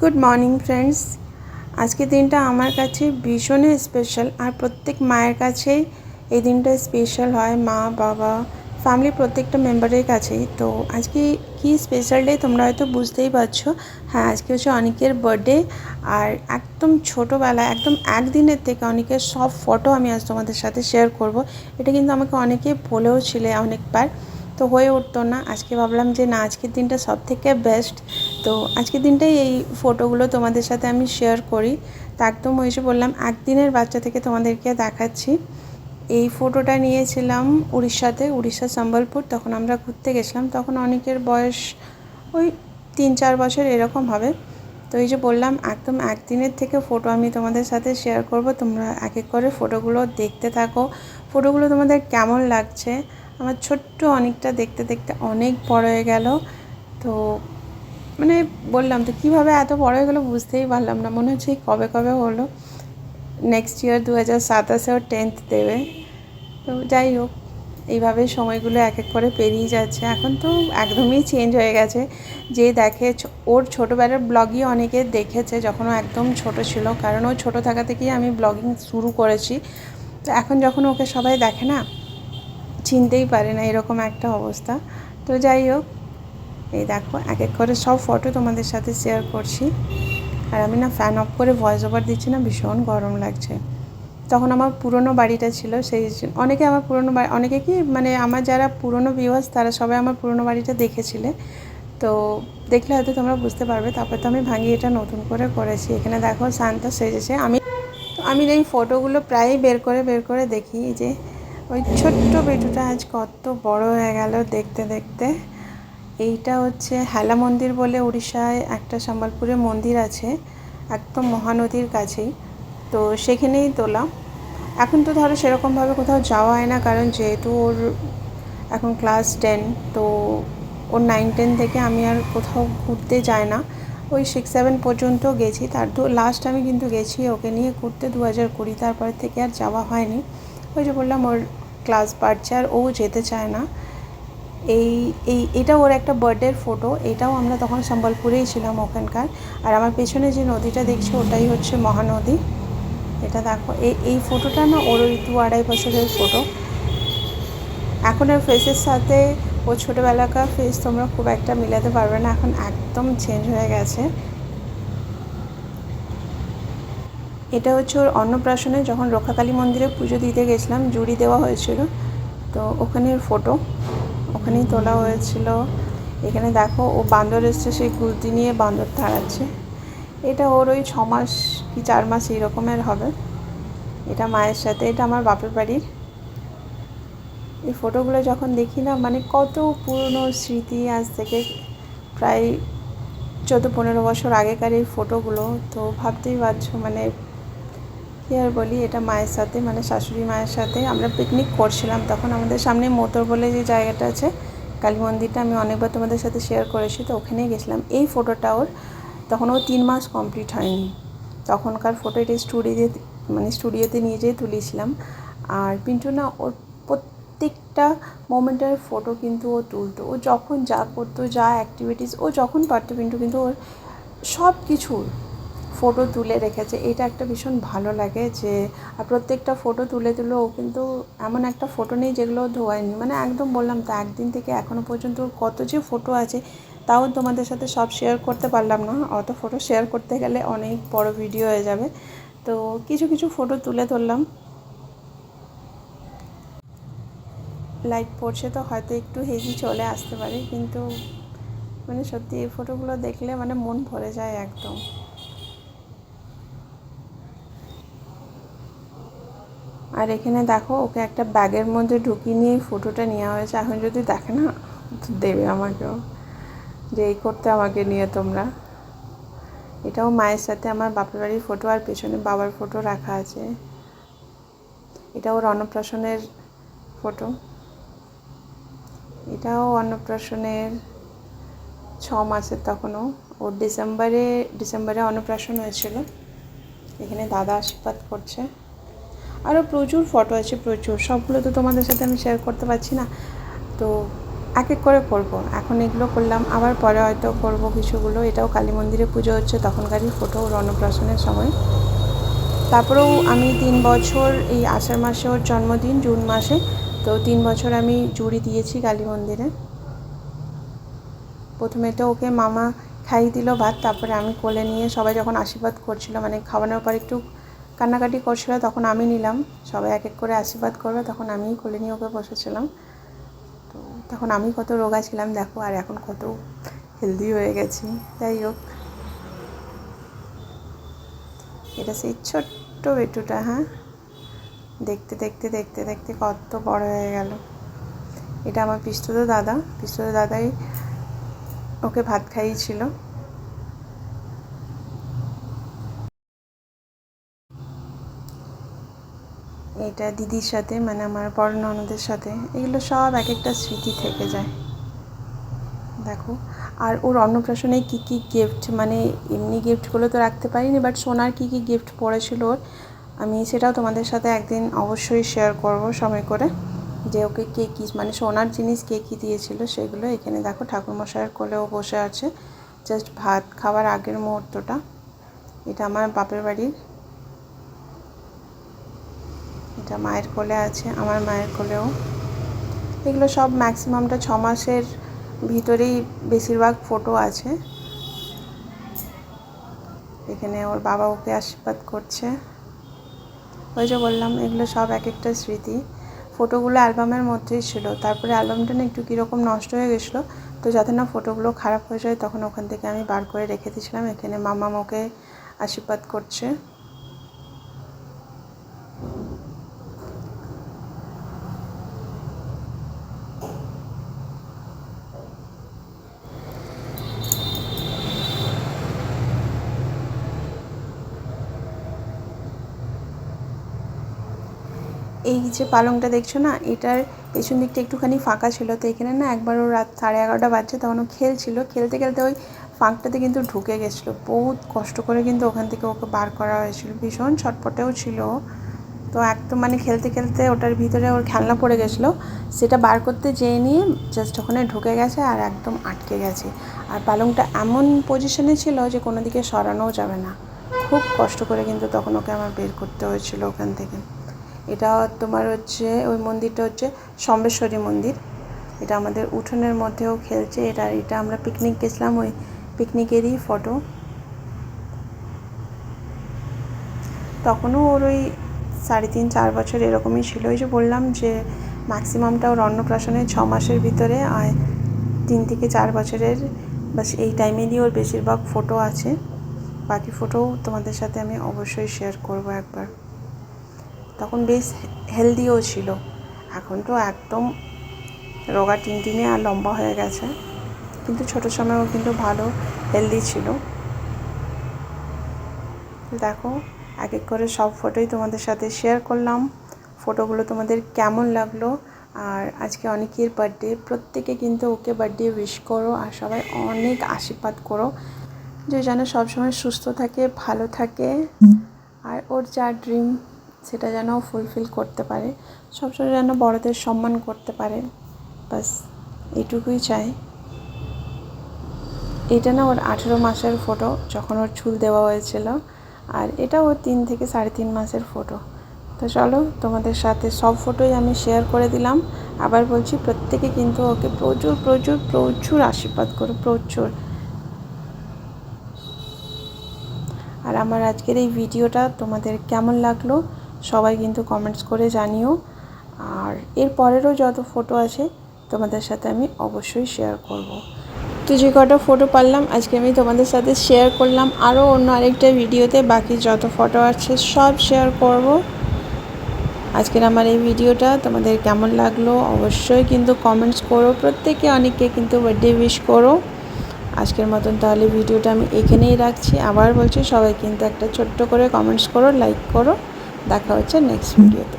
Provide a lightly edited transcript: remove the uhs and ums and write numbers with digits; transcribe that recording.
Good morning friends. আজকে দিনটা আমার কাছে ভীষণই স্পেশাল, আর প্রত্যেক মায়ের কাছেই এই দিনটা স্পেশাল হয়, মা বাবা ফ্যামিলির প্রত্যেকটা মেম্বারের কাছেই। তো আজকে কি স্পেশাল ডে তোমরা হয়তো বুঝতেই পারছো। হ্যাঁ, আজকে হচ্ছে অনিকের বার্থডে। আর একদম ছোটোবেলায় একদম একদিনের থেকে অনেকের সব ফটো আমি আজ তোমাদের সাথে শেয়ার করব। এটা কিন্তু আমাকে অনেকে বলেও ছিলে অনেকবার, তো হয়ে উঠতো না। আজকে ভাবলাম যে না, আজকের দিনটা সব থেকে বেস্ট। তো আজকের দিনটাই এই ফটোগুলো তোমাদের সাথে আমি শেয়ার করি। তো একদম হয়েছে বললাম একদিনের বাচ্চা থেকে তোমাদেরকে দেখাচ্ছি। এই ফটোটা নিয়েছিলাম উড়িষ্যা সম্বলপুর। তখন আমরা ঘুরতে গেছিলাম, তখন অনেকের বয়স ওই 3-4 বছর এরকম হবে। তো এই যে বললাম একদম একদিনের থেকে ফটো আমি তোমাদের সাথে শেয়ার করব। তোমরা এক এক করে ফটোগুলো দেখতে থাকো। ফটোগুলো তোমাদের কেমন লাগছে? আমার ছোট্ট অনেকটা দেখতে দেখতে অনেক বড় হয়ে গেল। তো মানে বললাম তো কীভাবে এত বড় হয়ে গেলো বুঝতেই পারলাম না। মনে হচ্ছে কবে কবে হলো। নেক্সট ইয়ার 2027 ওর 10th দেবে। তো যাই হোক, এইভাবে সময়গুলো এক এক করে পেরিয়ে যাচ্ছে। এখন তো একদমই চেঞ্জ হয়ে গেছে। যে দেখে ওর ছোটোবেলার ব্লগই অনেকে দেখেছে যখন ও একদম ছোট ছিল, কারণ ও ছোটো থাকা থেকেই আমি ব্লগিং শুরু করেছি। তো এখন যখন ওকে সবাই দেখে না, চিনতেই পারে না, এরকম একটা অবস্থা। তো যাই হোক, এই দেখো এক এক করে সব ফটো তোমাদের সাথে শেয়ার করছি। আর আমি না ফ্যান অফ করে ভয়েস ওভার দিচ্ছি না, ভীষণ গরম লাগছে। তখন আমার পুরনো বাড়িটা ছিল, সেই অনেকে আমার পুরনো বাড়ি, অনেকে কি মানে আমার যারা পুরনো ভিউয়ার্স তারা সবাই আমার পুরনো বাড়িটা দেখেছিলে। তো দেখলে হয়তো তোমরা বুঝতে পারবে। তারপর তো আমি ভাঙিয়ে এটা নতুন করে করেছি। এখানে দেখো শান্তা সেজেছে। আমি এই ফটোগুলো প্রায়ই বের করে দেখি যে ওই ছোট্ট বেটুটা আজ কত বড় হয়ে গেল দেখতে দেখতে। এইটা হচ্ছে হেলা মন্দির বলে উড়িষ্যায় একটা সম্বলপুরে মন্দির আছে, একদম মহানদীর কাছেই। তো সেখানেই তোলা। এখন তো ধরো সেরকমভাবে কোথাও যাওয়া হয় না, কারণ যেহেতু ওর এখন ক্লাস 10। তো ওর 9-10 থেকে আমি আর কোথাও ঘুরতে যাই না। ওই 6-7 পর্যন্ত গেছি, তার লাস্ট আমি কিন্তু গেছি ওকে নিয়ে ঘুরতে 2020। তারপর থেকে আর যাওয়া হয়নি। ওই যে বললাম ওর ক্লাস বাড়ছে আর ও যেতে চায় না। এটা ওর একটা বার্থডের ফটো। এটাও আমরা তখন সম্বলপুরেই ছিলাম ওখানকার। আর আমার পেছনে যে নদীটা দেখছো ওটাই হচ্ছে মহানদী। এটা দেখো, এই ফটোটা না ওর ওই 2-2.5 বছরের ফটো। এখন ওর ফেসের সাথে ও ছোটোবেলাকার ফেস তোমরা খুব একটা মিলাতে পারবে না, এখন একদম চেঞ্জ হয়ে গেছে। এটা হচ্ছে ওর অন্নপ্রাশনে যখন রক্ষাকালী মন্দিরে পুজো দিতে গেছিলাম, জুড়ি দেওয়া হয়েছিল। তো ওখানের ফটো, ওখানেই তোলা হয়েছিল। এখানে দেখো ও বান্দর এসছে, সেই গুলতি নিয়ে বান্দর তাড়াচ্ছে। এটা ওর ওই 6 মাস কি 4 মাস এই রকমের হবে। এটা মায়ের সাথে, এটা আমার বাপের বাড়ির। এই ফটোগুলো যখন দেখি না, মানে কত পুরনো স্মৃতি। আজ থেকে প্রায় 14-15 বছর আগেকার এই ফটোগুলো। তো ভাবতেই পারছো মানে কী আর বলি। এটা মায়ের সাথে, মানে শাশুড়ি মায়ের সাথে আমরা পিকনিক করছিলাম। তখন আমাদের সামনে মোতর বলে যে জায়গাটা আছে, কালী মন্দিরটা আমি অনেকবার তোমাদের সাথে শেয়ার করেছি, তো ওখানেই গেছিলাম। এই ফটোটা ওর তখন ও 3 মাস কমপ্লিট হয়নি। তখনকার ফটো, এটা স্টুডিওতে নিয়ে যেয়ে তুলেছিলাম। আর পিন্টু না ওর প্রত্যেকটা মোমেন্টের ফটো কিন্তু ও তুলতো। ও যখন যা করতো, যা অ্যাক্টিভিটিস ও যখন পারতো, পিন্টু কিন্তু ওর সব কিছুর ফটো তুলে রেখেছে। এটা একটা ভীষণ ভালো লাগে যে আর প্রত্যেকটা ফটো তুলে ও কিন্তু এমন একটা ফটো নেই যেগুলো ধোয়ায়নি। মানে একদম বললাম তো একদিন থেকে এখনও পর্যন্ত কত যে ফটো আছে, তাও তোমাদের সাথে সব শেয়ার করতে পারলাম না। অত ফটো শেয়ার করতে গেলে অনেক বড় ভিডিও হয়ে যাবে। তো কিছু কিছু ফটো তুলে ধরলাম। লাইট পড়ছে তো হয়তো একটু হেজি চলে আসতে পারে, কিন্তু মানে সত্যি এই ফটোগুলো দেখলে মানে মন ভরে যায় একদম। আর এখানে দেখো ওকে একটা ব্যাগের মধ্যে ঢুকিয়ে নিয়ে ফটোটা নেওয়া হয়েছে। এখন যদি দেখে না তো দেবে আমাকেও, যে এই করতে আমাকে নিয়ে তোমরা। এটাও মায়ের সাথে আমার বাপের বাড়ির ফটো, আর পেছনে বাবার ফটো রাখা আছে। এটা ওর অন্নপ্রাশনের ফটো। এটাও অন্নপ্রাশনের 6 মাসের, তখনও ওর ডিসেম্বরে অন্নপ্রাশন হয়েছিল। এখানে দাদা আশীর্বাদ করছে। আরও প্রচুর ফটো আছে, প্রচুর। সবগুলো তো তোমাদের সাথে আমি শেয়ার করতে পারছি না। তো এক এক করে করব। এখন এগুলো করলাম, আবার পরে হয়তো করব কিছুগুলো। এটাও কালী মন্দিরে পুজো হচ্ছে তখনকারই ফটো, ওর অন্নপ্রাশনের সময়। তারপরেও আমি 3 বছর, এই আষাঢ় মাসে ওর জন্মদিন, জুন মাসে, তো 3 বছর আমি জুড়ি দিয়েছি কালী মন্দিরে। প্রথমে তো ওকে মামা খাইয়ে দিল ভাত, তারপরে আমি কোলে নিয়ে, সবাই যখন আশীর্বাদ করছিল, মানে খাওয়ানোর পর একটু কান্নাকাটি করছিল, তখন আমি নিলাম। সবাই এক এক করে আশীর্বাদ করবে, তখন আমিই কোলে নিয়ে ওকে বসেছিলাম। তো তখন আমি কত রোগা ছিলাম দেখো, আর এখন কত হেলদি হয়ে গেছি। যাই হোক, এটা সেই ছোট্ট বেটুটা, হ্যাঁ, দেখতে দেখতে দেখতে দেখতে কত বড় হয়ে গেল। এটা আমার পিস্তুত দাদাই ওকে ভাত খাইয়েছিল। এটা দিদির সাথে, মানে আমার বড় ননদের সাথে। এগুলো সব এক একটা স্মৃতি থেকে যায় দেখো। আর ওর অন্নপ্রাশনে কী কী গিফট, মানে এমনি গিফটগুলো তো রাখতে পারিনি, বাট সোনার কী কী গিফট পড়েছিল ওর, আমি সেটাও তোমাদের সাথে একদিন অবশ্যই শেয়ার করব সময় করে, যে ওকে কে কী, মানে সোনার জিনিস কে কী দিয়েছিল সেগুলো। এখানে দেখো ঠাকুরমশাইয়ের কোলেও বসে আছে, জাস্ট ভাত খাওয়ার আগের মুহূর্তটা। এটা আমার বাপের বাড়ির, এটা মায়ের কোলে আছে, আমার মায়ের কোলেও। এগুলো সব ম্যাক্সিমামটা 6 মাসের ভিতরেই বেশিরভাগ ফটো আছে। এখানে ওর বাবা ওকে আশীর্বাদ করছে। ওই যে বললাম, এগুলো সব এক একটা স্মৃতি। ফটোগুলো অ্যালবামের মধ্যেই ছিল, তারপরে অ্যালবামটা না একটু কীরকম নষ্ট হয়ে গেছিলো, তো যাতে না ফটোগুলো খারাপ হয়ে যায়, তখন ওখান থেকে আমি বার করে রেখে দিয়েছিলাম। এখানে মামা ওকে আশীর্বাদ করছে। এই যে পালংটা দেখছো না, এটার পেছন দিকটা একটুখানি ফাঁকা ছিল, তো এখানে না একবার ও রাত 11:30 বাজছে, তখন ও খেলতে খেলতে ওই ফাঁকটাতে কিন্তু ঢুকে গেছিলো। বহুত কষ্ট করে কিন্তু ওখান থেকে ওকে বার করা হয়েছিল, ভীষণ ছটপটেও ছিল। তো একদম মানে খেলতে খেলতে ওটার ভিতরে ওর খেলনা পড়ে গেছিলো, সেটা বার করতে যেয়ে নিয়ে জাস্ট ওখানে ঢুকে গেছে আর একদম আটকে গেছে। আর পালংটা এমন পজিশনে ছিল যে কোনো দিকে সরানোও যাবে না, খুব কষ্ট করে কিন্তু তখন ওকে আমার বের করতে হয়েছিল ওখান থেকে। এটা তোমার হচ্ছে, ওই মন্দিরটা হচ্ছে সম্বেশ্বরী মন্দির। এটা আমাদের উঠোনের মধ্যেও খেলছে। এটা আমরা পিকনিক গেছিলাম, ওই পিকনিকেরই ফটো। তখনও ওর ওই 3.5-4 বছর এরকমই ছিল। ওই যে বললাম যে ম্যাক্সিমামটা ওর অন্নপ্রাশনের 6 মাসের ভিতরে, আর 3 থেকে 4 বছরের বাস এই টাইমেরই ওর বেশিরভাগ ফটো আছে। বাকি ফটোও তোমাদের সাথে আমি অবশ্যই শেয়ার করব একবার। তখন বেশ হেলদিও ছিল, এখন তো একদম রোগা টিনটিনে আর লম্বা হয়ে গেছে, কিন্তু ছোটো সময়ও কিন্তু ভালো হেলদি ছিল। দেখো, এক এক করে সব ফটোই তোমাদের সাথে শেয়ার করলাম। ফটোগুলো তোমাদের কেমন লাগলো? আর আজকে অনেকের বার্থডে, প্রত্যেকে কিন্তু ওকে বার্থডে উইশ করো, আর সবাই অনেক আশীর্বাদ করো যে যেন সবসময় সুস্থ থাকে, ভালো থাকে, আর ওর যা ড্রিম সেটা যেন ফুলফিল করতে পারে, সবসময় যেন বড়দের সম্মান করতে পারে, বাস এইটুকুই চাই। এটা না ওর 18 মাসের ফটো, যখন ওর চুল দেওয়া হয়েছিল, আর এটা ওর 3 থেকে 3.5 মাসের ফটো। তো চলো, তোমাদের সাথে সব ফটোই আমি শেয়ার করে দিলাম। আবার বলছি, প্রত্যেকে কিন্তু ওকে প্রচুর প্রচুর প্রচুর আশীর্বাদ করো, প্রচুর। আর আমার আজকের এই ভিডিওটা তোমাদের কেমন লাগলো সবাই কিন্তু কমেন্টস করে জানিও। আর এর পরেরও যত ফটো আছে তোমাদের সাথে আমি অবশ্যই শেয়ার করব। তো যে কটা ফটো পারলাম আজকে আমি তোমাদের সাথে শেয়ার করলাম, আরও অন্য আরেকটা ভিডিওতে বাকি যত ফটো আছে সব শেয়ার করব। আজকের আমার এই ভিডিওটা তোমাদের কেমন লাগলো অবশ্যই কিন্তু কমেন্টস করো, প্রত্যেকে অনেকে কিন্তু বার্থডে উইশ করো। আজকের মতন তাহলে ভিডিওটা আমি এখানেই রাখছি। আবার বলছি, সবাই কিন্তু একটা ছোট্ট করে কমেন্টস করো, লাইক করো। দেখা হচ্ছে নেক্সট ভিডিওতে।